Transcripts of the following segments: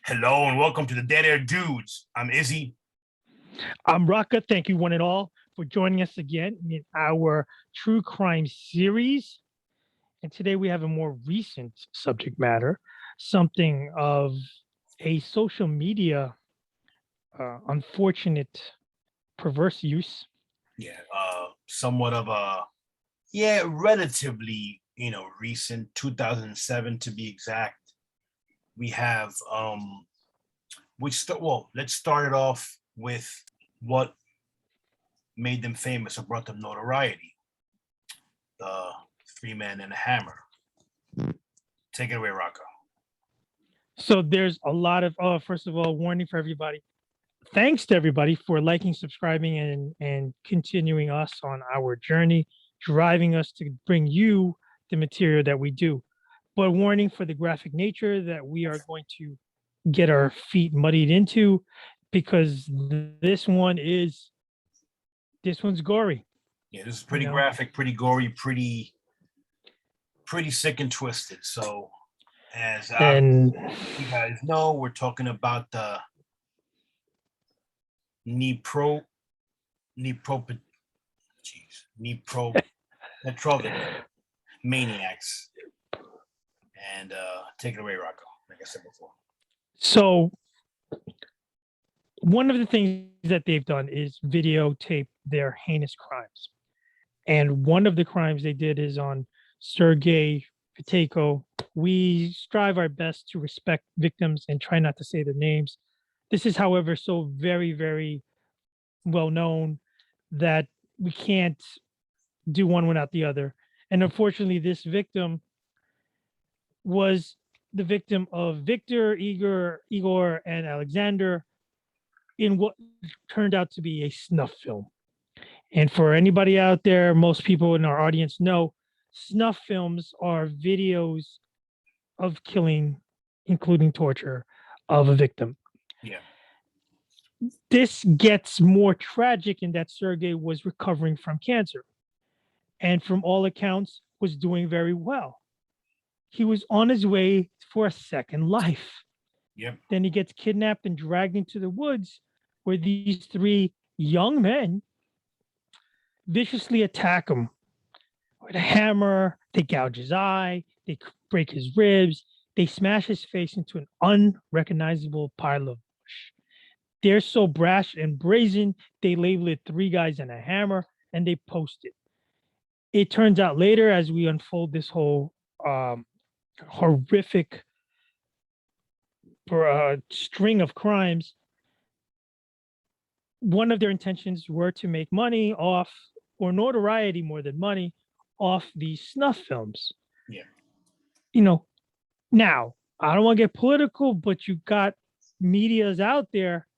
Hello and welcome to the Dead Air Dudes. I'm Izzy. I'm Raka. Thank you, one and all, for joining us again in our true crime series. And today we have a more recent subject matter, something of a social media unfortunate perverse use. Yeah, somewhat of a relatively recent 2007 to be exact. We have let's start it off with what made them famous or brought them notoriety. The Three Men and a Hammer. Take it away, Rocco. So there's a lot of, first of all, warning for everybody. Thanks to everybody for liking, subscribing, and continuing us on our journey, driving us to bring you the material that we do. But warning for the graphic nature that we are going to get our feet muddied into, because this one's gory. Yeah, this is pretty graphic, pretty gory, pretty sick and twisted. So as you guys know, we're talking about the Dnepropetrovsk Maniacs. And take it away, Rocco, like I said before. So one of the things that they've done is videotape their heinous crimes. And one of the crimes they did is on Sergei Viteko. We strive our best to respect victims and try not to say their names. This is, however, so very, very well known that we can't do one without the other. And unfortunately, this victim was the victim of Victor, Igor, and Alexander in what turned out to be a snuff film. And for anybody out there, most people in our audience know snuff films are videos of killing, including torture, of a victim. Yeah. This gets more tragic in that Sergei was recovering from cancer and from all accounts was doing very well. He was on his way for a second life. Yep. Then he gets kidnapped and dragged into the woods where these three young men viciously attack him with a hammer. They gouge his eye, they break his ribs, they smash his face into an unrecognizable pile of bush. They're so brash and brazen, they label it Three Guys and a Hammer, and they post it. It turns out later, as we unfold this whole horrific string of crimes, one of their intentions were to make money off, or notoriety more than money, off these snuff films. Yeah. Now, I don't want to get political, but you got medias out there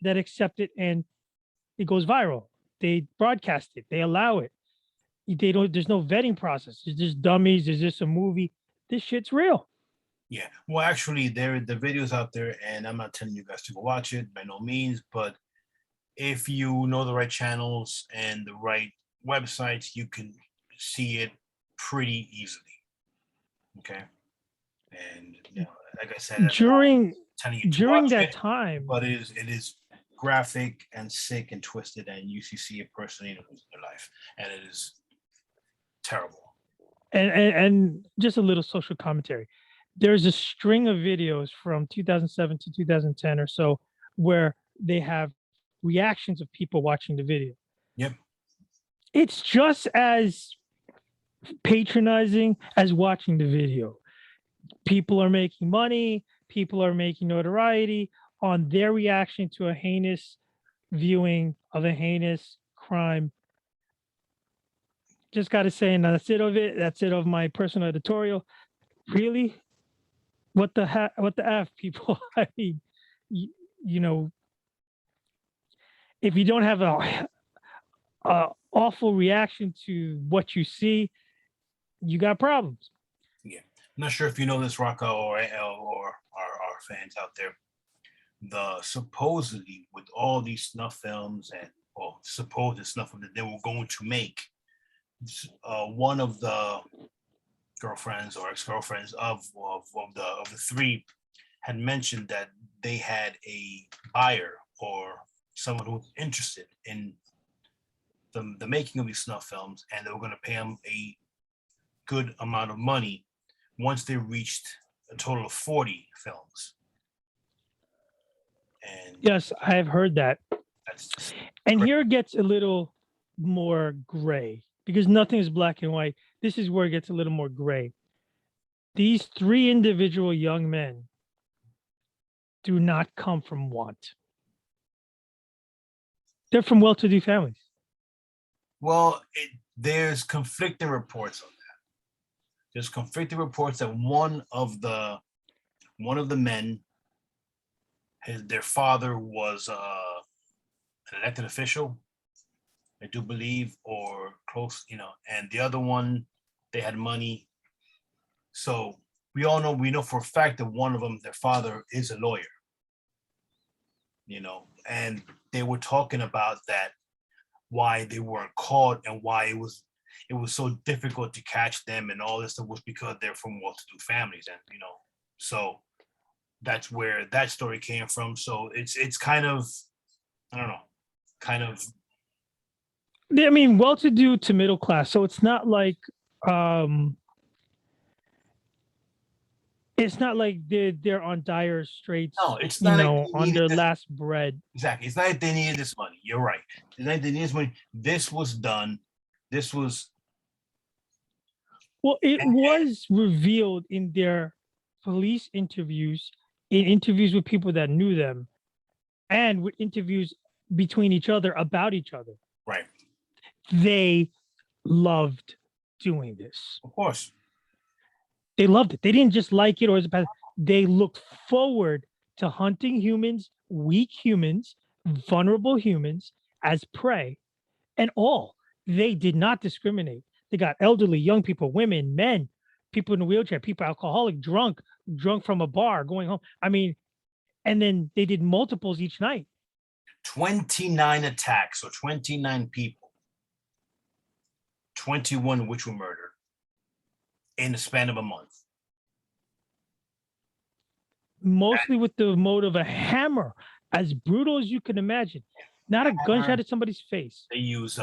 that accept it and it goes viral. They broadcast it, they allow it. There's no vetting process. It's just dummies. Is this a movie? This shit's real. Yeah. Well, actually, the videos out there, and I'm not telling you guys to go watch it by no means, but if you know the right channels and the right websites, you can see it pretty easily. Okay. And like I said, during that it, time, but it is graphic and sick and twisted, and you see a person losing their life, and it is terrible. And just a little social commentary. There's a string of videos from 2007 to 2010 or so where they have reactions of people watching the video. Yep. It's just as patronizing as watching the video. People are making money, people are making notoriety on their reaction to a heinous viewing of a heinous crime. Just got to say, and that's it of it. That's it of my personal editorial. Really, what the f, people? I mean, if you don't have a awful reaction to what you see, you got problems. Yeah, I'm not sure if you know this, Rocco, or our fans out there. The supposedly with all these snuff films and supposed snuff that they were going to make, one of the girlfriends or ex-girlfriends of the three had mentioned that they had a buyer or someone who was interested in the making of these snuff films, and they were going to pay them a good amount of money once they reached a total of 40 films. And Yes, I have heard that. that's just And crazy. here it gets a little more gray because nothing is black and white. This is where it gets a little more gray. These three individual young men do not come from want. They're from well-to-do families. Well, there's conflicting reports on that. There's conflicting reports that one of the men, their father was an elected official, I do believe, or close, and the other one, they had money. So we know for a fact that one of them, their father, is a lawyer, and they were talking about that, why they weren't caught and why it was so difficult to catch them and all this stuff was because they're from well-to-do families, and so that's where that story came from. So it's kind of, I don't know, kind of. I mean, well-to-do to middle class. So um it's not like they're on dire straits, No, it's not like they on needed their this. last bread. Exactly. It's not like they needed this money. You're right. It's not like they needed this money. This was done. This was. Well, it was revealed in their police interviews, in interviews with people that knew them, and with interviews between each other about each other. Right. They loved doing this. Of course. They loved it. They didn't just like it or as a past. They looked forward to hunting humans, weak humans, vulnerable humans as prey, and all. They did not discriminate. They got elderly, young people, women, men, people in a wheelchair, people alcoholic, drunk from a bar, going home. I mean, and then they did multiples each night. 29 attacks, so 29 people, 21 which were murdered in the span of a month. Mostly with the mode of a hammer, as brutal as you can imagine. Not a gunshot at somebody's face. They use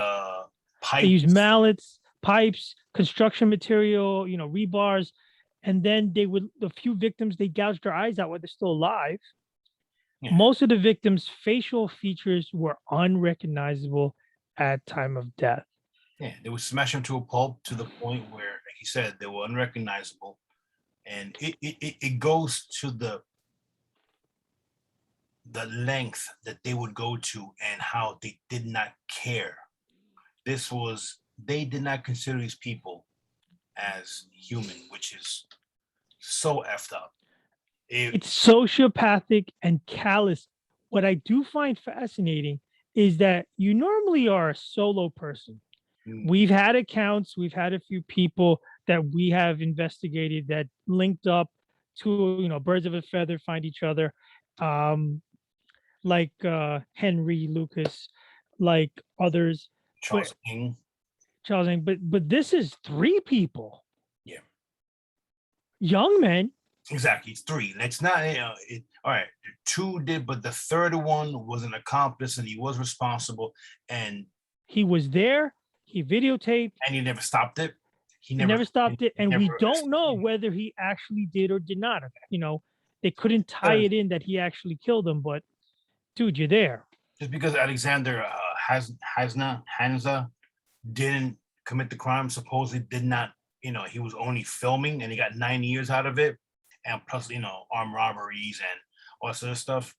They use pipes. mallets, pipes, construction material, rebars, and then a few victims, they gouged their eyes out while they're still alive. Yeah. Most of the victims' facial features were unrecognizable at time of death. Yeah, they would smash them to a pulp to the point where, like you said, they were unrecognizable, and it goes to the length that they would go to and how they did not care. They did not consider these people as human, which is so effed up. It's sociopathic and callous. What I do find fascinating is that you normally are a solo person. We've had accounts, we've had a few people that we have investigated that linked up to, birds of a feather find each other. Like Henry Lucas, like others. Charles King. But this is three people. Yeah. Young men. Exactly. It's three. That's not, all right. Two did, but the third one was an accomplice and he was responsible, and he was there. He videotaped. And he never stopped it. He never stopped it. And we don't know whether he actually did or did not. They couldn't tie it in that he actually killed him, but dude, you're there. Just because Alexander Hansa didn't commit the crime, supposedly did not, he was only filming and he got 9 years out of it. And plus, armed robberies and all that sort of stuff.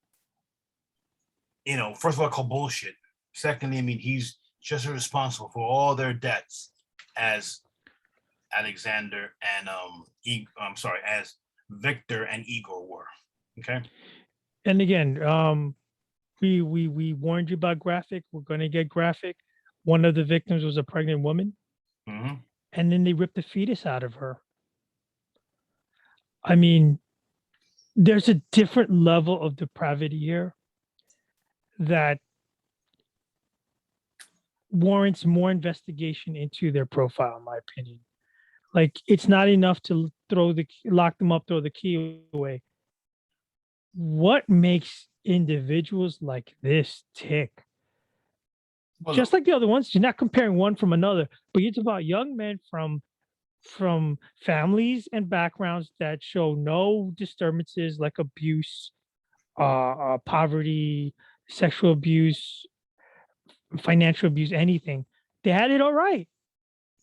First of all, I call bullshit. Secondly, I mean, he's just as responsible for all their deaths as Alexander and as Victor and Igor were. Okay. And again, we warned you about graphic. We're going to get graphic. One of the victims was a pregnant woman, and then they ripped the fetus out of her. I mean, there's a different level of depravity here that warrants more investigation into their profile, in my opinion. Like, it's not enough to lock them up, throw the key away. what makes individuals like this tick? Well, Just look, like the other ones, you're not comparing one from another, but you're talking about young men from families and backgrounds that show no disturbances like abuse, poverty, sexual abuse, financial abuse, anything. They had it all right.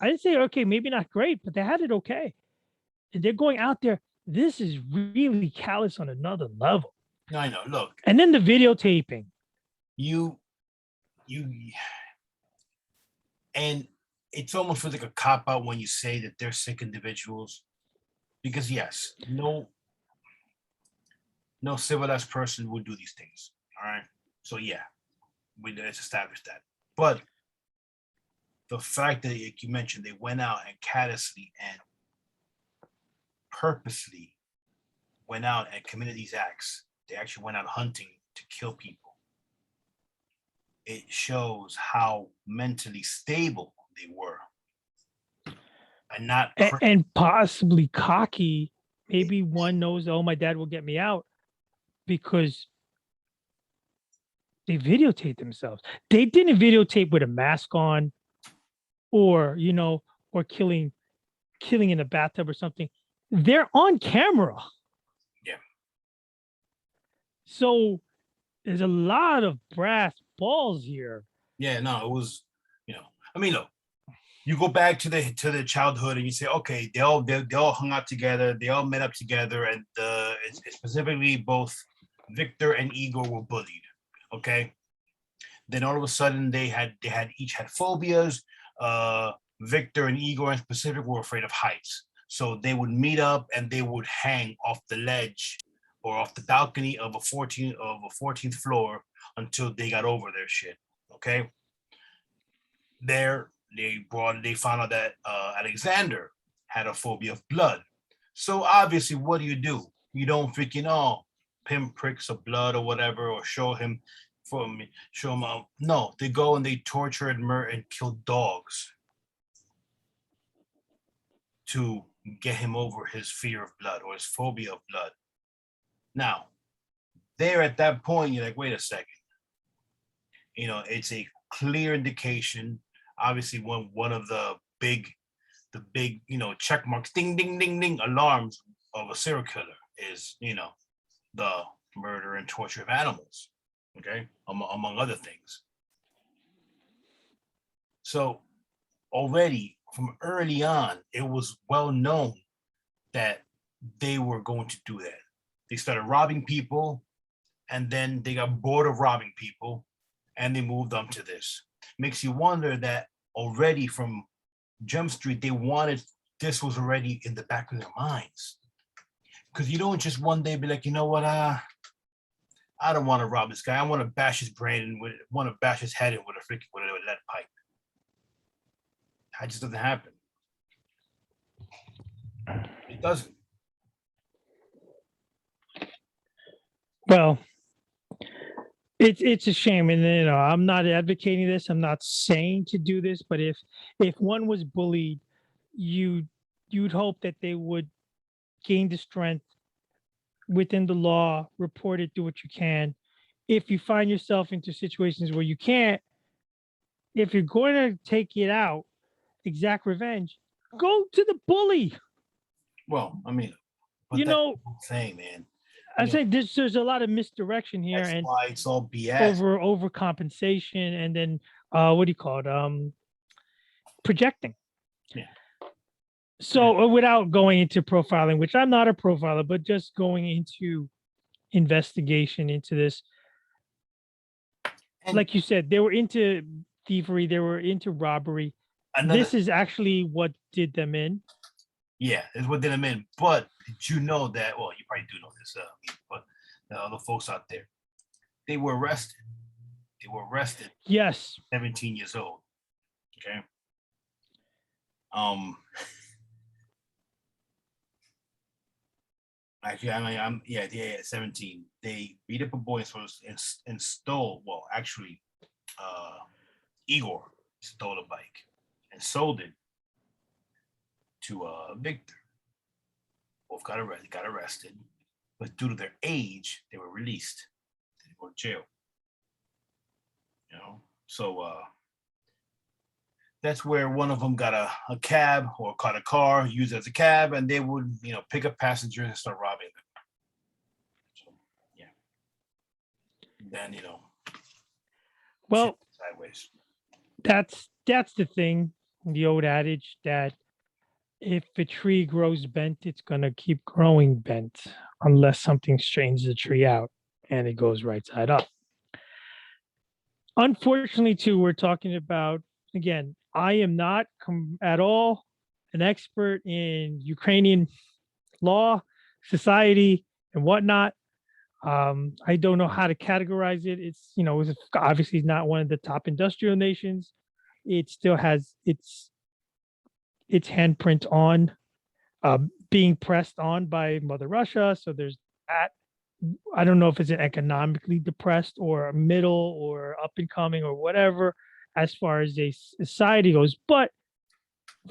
I didn't say okay, maybe not great, but they had it okay. And they're going out there. This is really callous on another level. I know. Look, And then the videotaping. you, you, and it's almost feels like a cop out when you say that they're sick individuals, because yes, no civilized person would do these things. All right. So yeah, let's establish that. But the fact that, like you mentioned, they went out and callously and purposely went out and committed these acts. They actually went out hunting to kill people. It shows how mentally stable they were, and not And possibly cocky. Maybe one knows, oh, my dad will get me out because they videotape themselves. They didn't videotape with a mask on or, or killing in a bathtub or something. They're on camera. Yeah, So there's a lot of brass balls here. yeah. No, it was. I mean, look. You go back to the childhood and you say, okay, they all hung out together, they all met up together, and specifically both Victor and Igor were bullied. Okay, then all of a sudden they had each had phobias. Victor and Igor in specific were afraid of heights, so they would meet up and they would hang off the ledge or off the balcony of a 14th floor until they got over their shit. Okay, there they found out that Alexander had a phobia of blood. So obviously, what do? You don't freaking pinpricks of blood or whatever, or show him. No, they go and they torture and murder and kill dogs to get him over his fear of blood or his phobia of blood. Now, there at that point, you're like, wait a second. It's a clear indication. Obviously, one of the big check marks, ding ding ding ding, alarms of a serial killer is the murder and torture of animals. Okay, among other things. So already from early on, it was well known that they were going to do that. They started robbing people, and then they got bored of robbing people, and they moved on to this. Makes you wonder that already from Jump Street, they wanted this was already in the back of their minds. Because you don't just one day be like, you know what, I don't want to rob this guy. I want to bash his brain and want to bash his head in with a lead pipe. That just doesn't happen. It doesn't. Well, it's a shame, and I'm not advocating this. I'm not saying to do this, but if one was bullied, you you'd hope that they would gain the strength within the law, report it, do what you can. If you find yourself into situations where you can't, if you're going to take it out, exact revenge, go to the bully. Well, I mean, but You that's know, what I'm saying, man. I say there's a lot of misdirection here That's and why it's all BS. overcompensation, and then what do you call it? Projecting. Yeah. So without going into profiling, which I'm not a profiler, but just going into investigation into this, And like you said, they were into thievery, they were into robbery. another, This is actually what did them in. yeah, is what did them in. But did you know that? Well, you probably do know this, but the other folks out there, they were arrested. They were arrested, Yes. 17 years old. Okay. Um. Actually, I'm yeah, 17. They beat up a boy and stole. Well, actually, Igor stole a bike and sold it to Victor. Both got arrested. but due to their age, they were released. They didn't go to jail. So that's where one of them got a cab or caught a car used as a cab, and they would pick up passengers and start robbing them. So yeah, then Well, sideways. That's the thing, the old adage that if a tree grows bent, it's gonna keep growing bent unless something straightens the tree out and it goes right side up. Unfortunately, too, we're talking about again. I am not at all an expert in Ukrainian law, society, and whatnot. I don't know how to categorize it. It's obviously not one of the top industrial nations. It still has its handprint on being pressed on by Mother Russia. So there's that. I don't know if it's an economically depressed or middle or up and coming or whatever as far as a society goes. But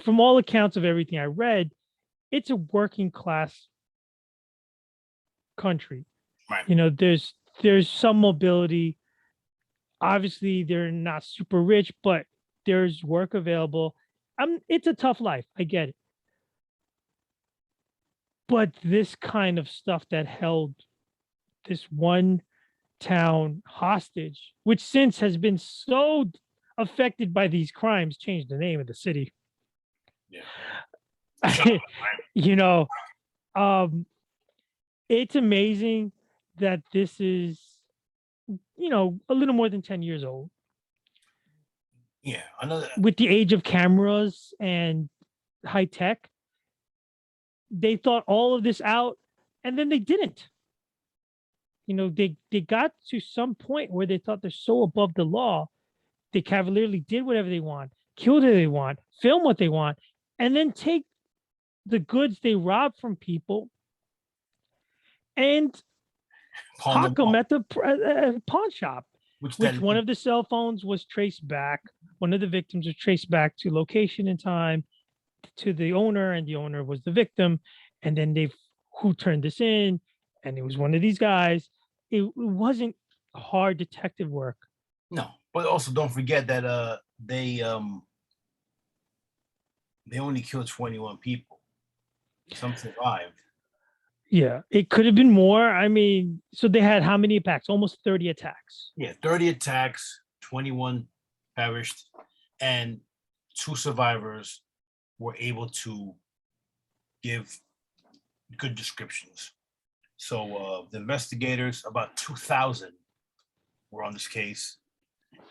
from all accounts of everything I read, it's a working class country. Right. There's some mobility. Obviously, they're not super rich, but there's work available. It's a tough life. I get it. But this kind of stuff that held this one town hostage, which since has been so affected by these crimes, changed the name of the city. Yeah. you know, it's amazing that this is, a little more than 10 years old. Yeah, another. With the age of cameras and high tech, they thought all of this out, and then they didn't. They got to some point where they thought they're so above the law, they cavalierly did whatever they want, killed who they want, film what they want, and then take the goods they robbed from people and hawk them at the pawn shop. Which one of the cell phones was traced back. One of the victims was traced back to location and time to the owner, and the owner was the victim. And then who turned this in? And it was one of these guys. It wasn't hard detective work. No, but also don't forget that they only killed 21 people. Some survived. Yeah, it could have been more. I mean, so they had how many attacks? Almost 30 attacks. Yeah, 30 attacks, 21 perished, and 2 survivors were able to give good descriptions. So the investigators, about 2,000, were on this case,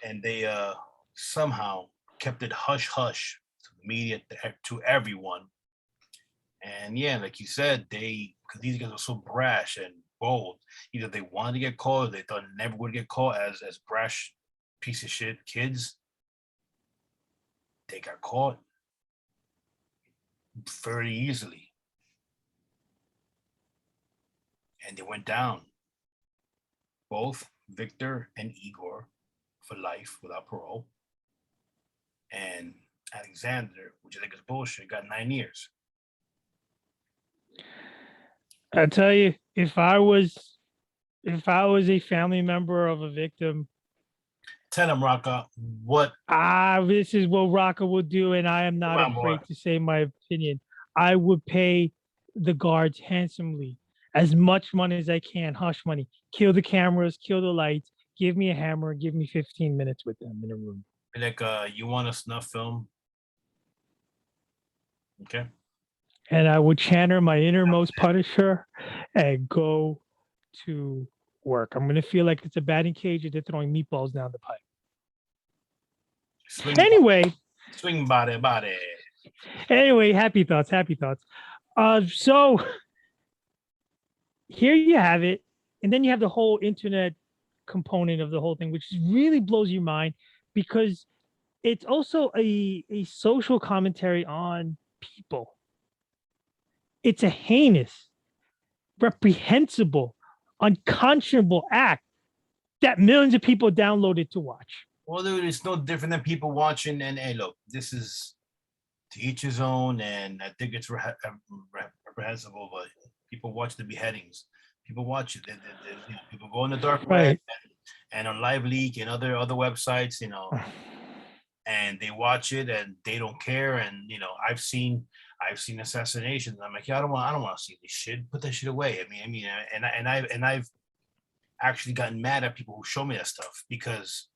and they somehow kept it hush hush to the media, to everyone. And yeah, like you said, because these guys are so brash and bold, either they wanted to get caught or they thought never would get caught as brash piece of shit kids. They got caught very easily. And they went down. Both Victor and Igor for life without parole. And Alexander, which I think is bullshit, got 9 years. I tell you, if I was a family member of a victim, tell him, Rocca, what? This is what Rocca will do, and I am not afraid to say my opinion. I would pay the guards handsomely, as much money as I can, hush money. Kill the cameras, kill the lights, give me a hammer, give me 15 minutes with them in a room. Like, you want a snuff film? Okay. And I would channel my innermost Punisher and go to work. I'm going to feel like it's a batting cage and they're throwing meatballs down the pipe. Swing body. Anyway, happy thoughts. So here you have it. And then you have the whole internet component of the whole thing, which really blows your mind because it's also a social commentary on people. It's a heinous, reprehensible, unconscionable act that millions of people downloaded to watch. Well, dude, it's no different than people watching. And hey, look, this is to each his own, and I think it's reprehensible. But people watch the beheadings. People watch it. People go on the dark web Right. and on Live Leak and other websites, and they watch it and they don't care. And I've seen assassinations. I'm like, yeah, I don't want to see this shit. Put that shit away. I've actually gotten mad at people who show me that stuff because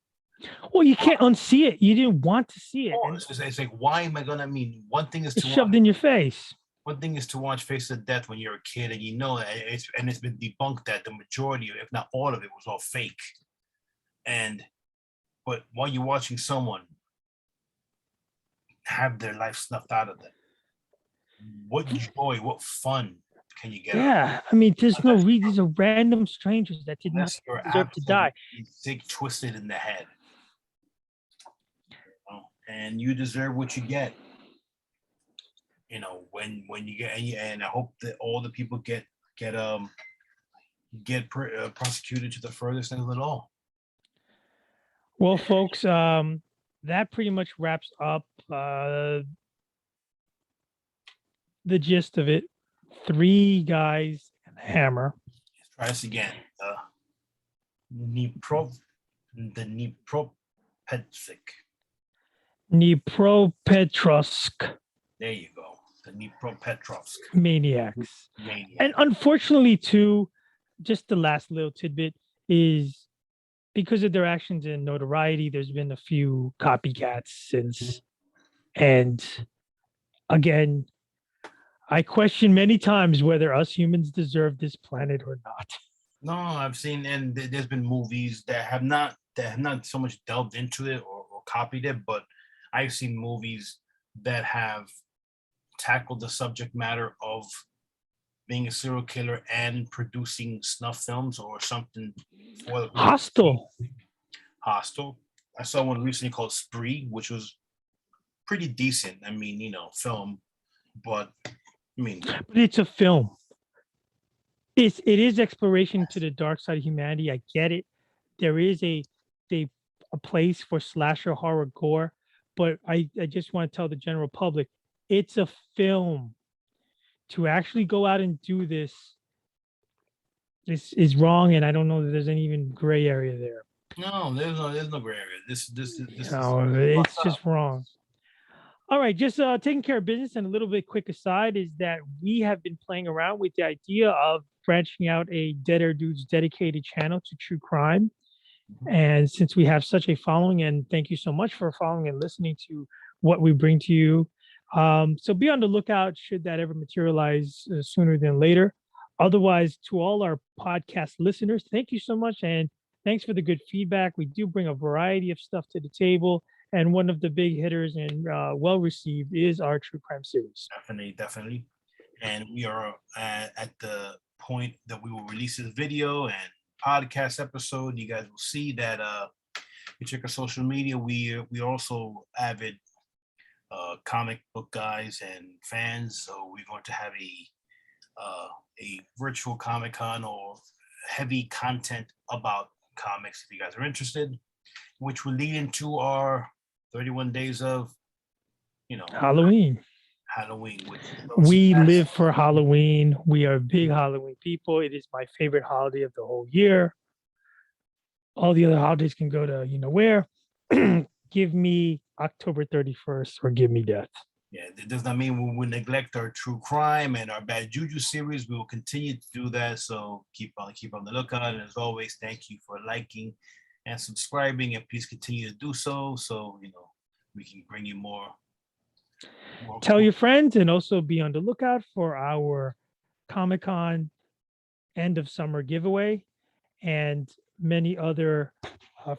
Well, you can't unsee it. You didn't want to see it, and it's like, why am I gonna? One thing is it's to watch. shoved in your face. One thing is to watch Face of Death when you're a kid, and it's been debunked that the majority, if not all of it, was all fake. But while you're watching someone have their life snuffed out of them, what joy, what fun can you get out of it? Yeah, I mean, there's no reason. These are random strangers that did not Unless you're deserve to die. absolutely sick, twisted in the head, and you deserve what you get. When you get, and I hope that all the people get prosecuted to the furthest end of it all. Well, folks, that pretty much wraps up the gist of it. Three guys and a hammer. Let's try this again. The Dnepropetrovsk There you go. The Dnepropetrovsk Maniacs. Maniacs. And unfortunately, too, just the last little tidbit is because of their actions and notoriety, there's been a few copycats since. And again, I question many times whether us humans deserve this planet or not. No, I've seen, and there's been movies that have not so much delved into it or copied it, but I've seen movies that have tackled the subject matter of being a serial killer and producing snuff films or something. Hostile. I saw one recently called Spree, which was pretty decent. I mean, film, but but it's a film. It is exploration to the dark side of humanity. I get it. There is a place for slasher horror gore, but I just want to tell the general public, it's a film. To actually go out and do this is wrong, and I don't know that there's any even gray area there. No, there's no gray area. This it's just wrong. All right, just taking care of business, and a little bit quick aside is that we have been playing around with the idea of branching out a Dead Air Dudes dedicated channel to true crime. And since we have such a following, and thank you so much for following and listening to what we bring to you. So be on the lookout should that ever materialize sooner than later. Otherwise, to all our podcast listeners, thank you so much. And thanks for the good feedback. We do bring a variety of stuff to the table. And one of the big hitters and well received is our true crime series. Definitely. And we are at the point that we will release this video and podcast episode. You guys will see that we check our social media. We also avid comic book guys and fans. So we're going to have a virtual Comic-Con or heavy content about comics if you guys are interested, which will lead into our 31 days of Halloween. We live for Halloween. We are big Halloween people. It is my favorite holiday of the whole year. All the other holidays can go to where. Give me October 31st or give me death. Yeah, that does not mean we will neglect our true crime and our bad juju series. We will continue to do that. So keep on the lookout. And as always, thank you for liking and subscribing, and please continue to do so. So we can bring you more. Tell your friends, and also be on the lookout for our Comic-Con end of summer giveaway and many other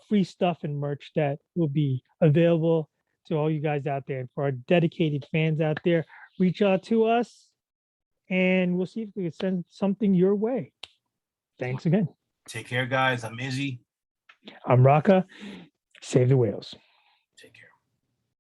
free stuff and merch that will be available to all you guys out there. And for our dedicated fans out there, reach out to us and we'll see if we can send something your way. Thanks again. Take care, guys. I'm Izzy. I'm Raka. Save the whales.